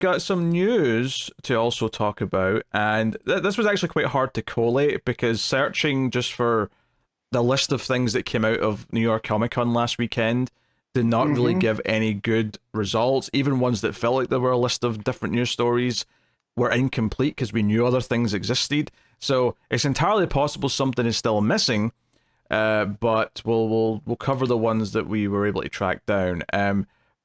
got some news to also talk about, and this was actually quite hard to collate because searching just for the list of things that came out of New York Comic Con last weekend did not really give any good results. Even ones that felt like there were a list of different news stories were incomplete because we knew other things existed. So it's entirely possible something is still missing, but we'll cover the ones that we were able to track down.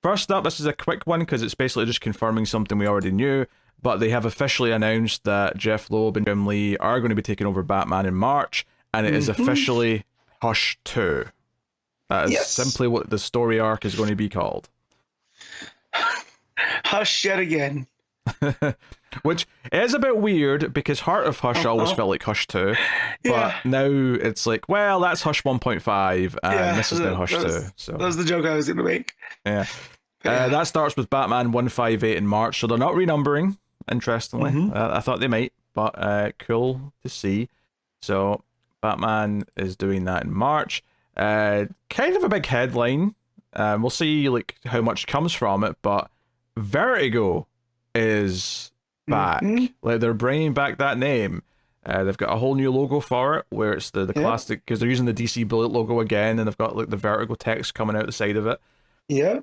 First up, this is a quick one because it's basically just confirming something we already knew, but they have officially announced that Jeff Loeb and Jim Lee are going to be taking over Batman in March, and it is officially Hush 2. That is simply what the story arc is going to be called. Hush yet again. Which is a bit weird because Heart of Hush always felt like Hush 2, but now it's like, well, that's Hush 1.5 and this is now Hush 2. So that was the joke I was going to make. Yeah. That starts with Batman 158 in March, so they're not renumbering, interestingly. I thought they might, but cool to see. So Batman is doing that in March. Kind of a big headline. We'll see like how much comes from it, but Vertigo is back. Like they're bringing back that name. They've got a whole new logo for it, where it's the classic, because they're using the DC Bullet logo again, and they've got like the Vertigo text coming out the side of it. Yeah,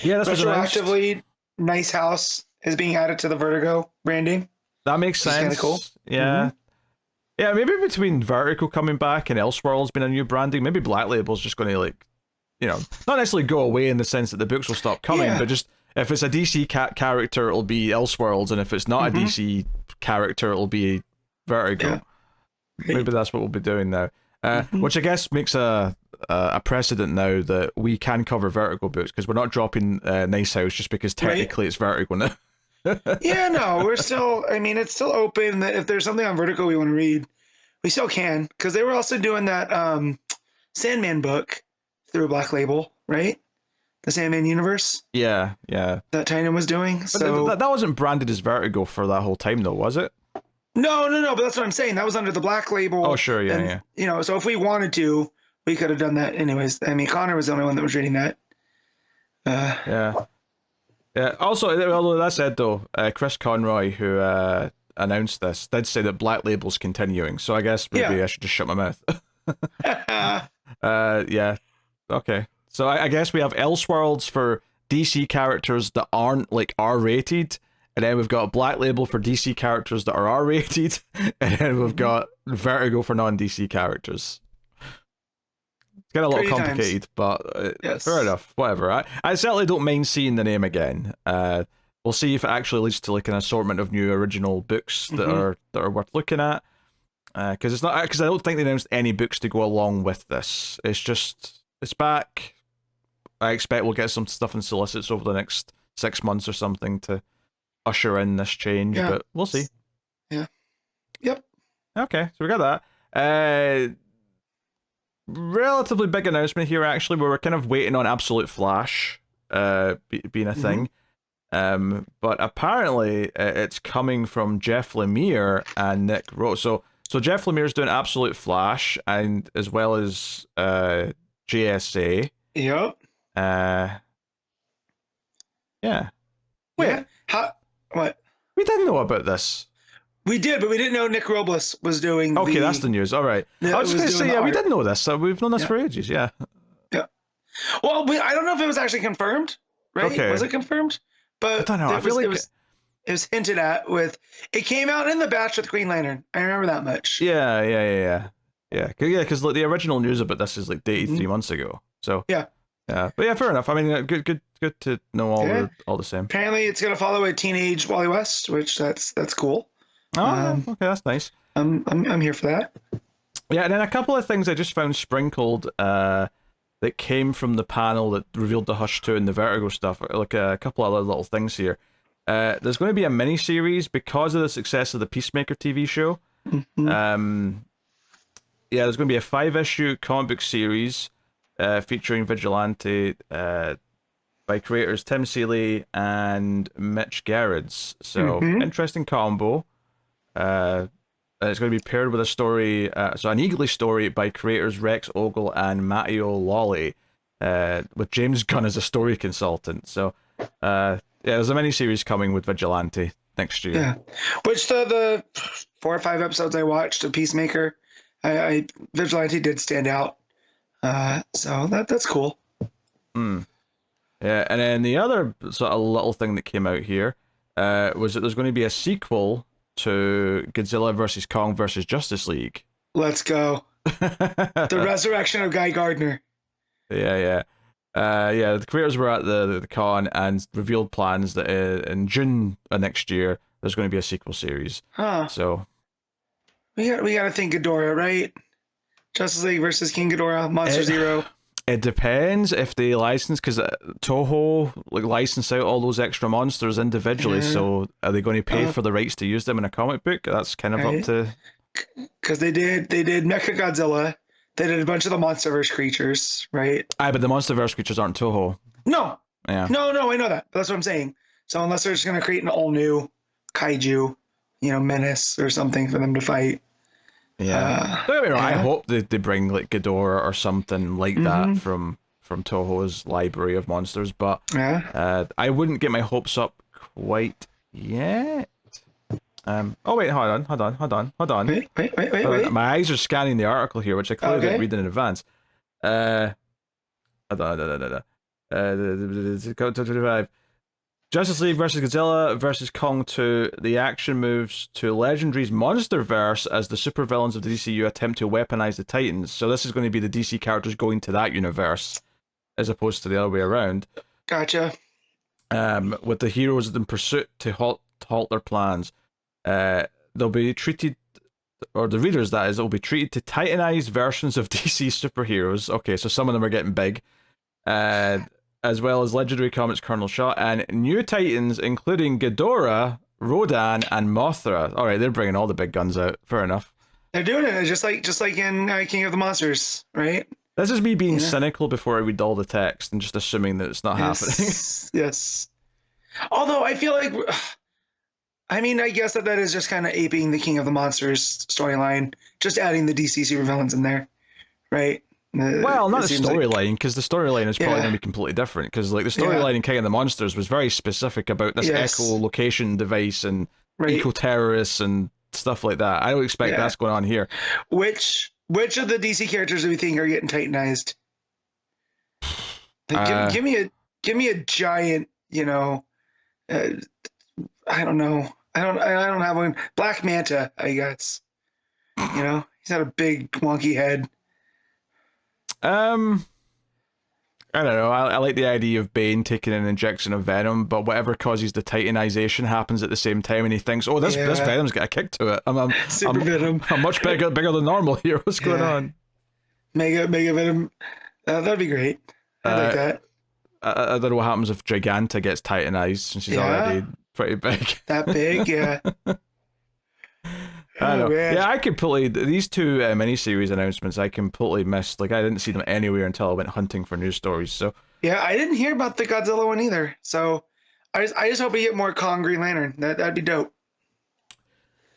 this was retroactively. Nice House is being added to the Vertigo branding. That makes sense. Kind of cool. Yeah. Yeah, maybe between Vertigo coming back and Elseworlds being a new branding, maybe Black Label's just going to, like, you know, not necessarily go away in the sense that the books will stop coming, but just if it's a DC character, it'll be Elseworlds, and if it's not a DC character, it'll be Vertigo. Maybe that's what we'll be doing now. Which I guess makes a precedent now that we can cover Vertigo books, because we're not dropping Nice House just because technically it's Vertigo now. No, we're still, I mean, it's still open. If there's something on Vertigo we want to read, we still can, because they were also doing that Sandman book through Black Label, right? The Sandman universe. Yeah. That Tynan was doing. But so that wasn't branded as Vertigo for that whole time, though, was it? No, but that's what I'm saying. That was under the Black Label. Oh, sure, yeah. You know, so if we wanted to, we could have done that anyways. I mean, Connor was the only one that was reading that. Yeah. Also, although that said, though, Chris Conroy, who announced this, did say that Black Label's continuing. So I guess maybe I should just shut my mouth. Yeah. Okay. So I guess we have Elseworlds for DC characters that aren't like R-rated, and then we've got Black Label for DC characters that are R-rated, and then we've got Vertigo for non-DC characters. It's getting a little complicated, but fair enough. Whatever. I certainly don't mind seeing the name again. We'll see if it actually leads to like an assortment of new original books that are worth looking at. Because I don't think they announced any books to go along with this. It's back. I expect we'll get some stuff in solicits over the next 6 months or something to usher in this change, but we'll see. Yeah. Yep. Okay, so we got that. Relatively big announcement here, actually. We were kind of waiting on Absolute Flash being a thing. But apparently it's coming from Jeff Lemire and Nick Rose. So Jeff Lemire's doing Absolute Flash, and as well as JSA. Yep. Yeah. Wait. What? We didn't know about this. We did, but we didn't know Nick Robles was doing. Okay, that's the news. All right. I was just going to say, we did know this. We've known this for ages. Yeah. Well, I don't know if it was actually confirmed. Right? Okay. Was it confirmed? But I don't know. I feel like it was hinted at it came out in the batch with Green Lantern. I remember that much. Yeah. Because like the original news about this is like dated 3 months ago. So yeah, but yeah, fair enough. I mean, good to know all the same. Apparently, it's gonna follow a teenage Wally West, which that's cool. Oh, okay, that's nice. I'm here for that. Yeah, and then a couple of things I just found sprinkled that came from the panel that revealed the Hush 2 and the Vertigo stuff. Like a couple other little things here. There's going to be a mini-series because of the success of the Peacemaker TV show. There's going to be a 5-issue comic book series featuring Vigilante by creators Tim Seeley and Mitch Gerrits. So, interesting combo. It's going to be paired with a story, so an Eagly story by creators Rex Ogle and Matteo Lolly, with James Gunn as a story consultant. So, Yeah, there's a miniseries coming with Vigilante next year. Yeah, which the 4 or 5 episodes I watched of Peacemaker, I Vigilante did stand out. So that's cool. Hmm. Yeah, and then the other sort of little thing that came out here was that there's going to be a sequel to Godzilla versus Kong versus Justice League. Let's go. The resurrection of Guy Gardner. Yeah. The creators were at the con and revealed plans that in June of next year there's going to be a sequel series. Huh. So we got to think Ghidorah, right? Justice League versus King Ghidorah, Monster Zero. It depends if they license, because Toho license out all those extra monsters individually. Yeah. So are they going to pay for the rights to use them in a comic book? That's kind of up to. Because they did Mechagodzilla. They did a bunch of the MonsterVerse creatures, right? Aye, but the MonsterVerse creatures aren't Toho. No. Yeah. No, I know that. But that's what I'm saying. So unless they're just going to create an all new kaiju, menace or something for them to fight. Yeah. Don't get me wrong, I hope they bring like Ghidorah or something like that from Toho's library of monsters, but I wouldn't get my hopes up quite yet. Oh wait, hold on. Wait. My eyes are scanning the article here, which I clearly didn't read in advance. Hold on. Justice League versus Godzilla versus Kong 2. The action moves to Legendary's Monsterverse as the supervillains of the DCU attempt to weaponize the Titans. So this is going to be the DC characters going to that universe, as opposed to the other way around. Gotcha. With the heroes in pursuit to halt their plans. They'll be treated, or the readers that is, will be treated to Titanized versions of DC superheroes. Okay, so some of them are getting big. As well as Legendary Comics Colonel Shaw and new Titans, including Ghidorah, Rodan, and Mothra. All right, they're bringing all the big guns out. Fair enough. They're doing it just like in King of the Monsters, right? This is me being cynical before I read all the text and just assuming that it's not happening. Yes. Although I feel like, I guess that is just kind of aping the King of the Monsters storyline, just adding the DC supervillains in there, right? Well, not the storyline, because the storyline is probably going to be completely different. Because like the storyline in King of the Monsters was very specific about this echolocation device and eco-terrorists and stuff like that. I don't expect that's going on here. Which of the DC characters do we think are getting titanized? Like, give me a giant, I don't know. I don't have one. Black Manta, I guess. He's got a big wonky head. I don't know. I like the idea of Bane taking an injection of venom, but whatever causes the titanization happens at the same time, and he thinks, "Oh, this venom's got a kick to it. I'm venom. I'm much bigger than normal here. What's going on?" Mega venom. That'd be great. I like that. I don't know what happens if Giganta gets titanized, since she's already pretty big. That big, yeah. I know. Yeah, I completely, these two miniseries announcements, I completely missed. Like, I didn't see them anywhere until I went hunting for news stories. So yeah, I didn't hear about the Godzilla one either. So I just hope we get more Kong Green Lantern. That'd be dope.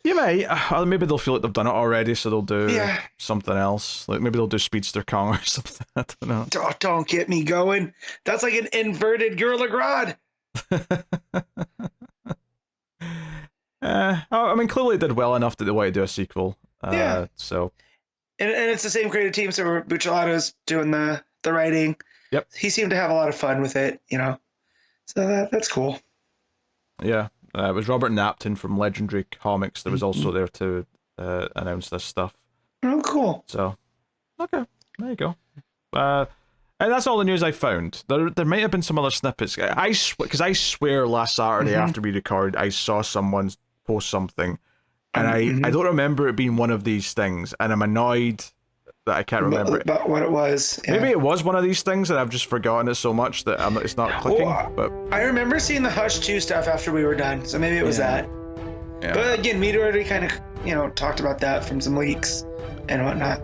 You may. Maybe they'll feel like they've done it already, so they'll do something else. Like maybe they'll do Speedster Kong or something. I don't know. Don't get me going. That's like an inverted Gorilla Grodd. Clearly did well enough that they want to do a sequel. So. And it's the same creative team, so Buccellado's doing the writing. Yep. He seemed to have a lot of fun with it, So that's cool. Yeah. It was Robert Napton from Legendary Comics that was also there to announce this stuff. Oh, cool. So, okay. There you go. And that's all the news I found. There might have been some other snippets. Because I swear last Saturday after we recorded, I saw someone post something, and I don't remember it being one of these things, and I'm annoyed that I can't remember about what it was. Yeah. Maybe it was one of these things, and I've just forgotten it so much that it's not clicking. But I remember seeing the Hush 2 stuff after we were done, so maybe it was that. Yeah. But again, we'd already kind of talked about that from some leaks and whatnot.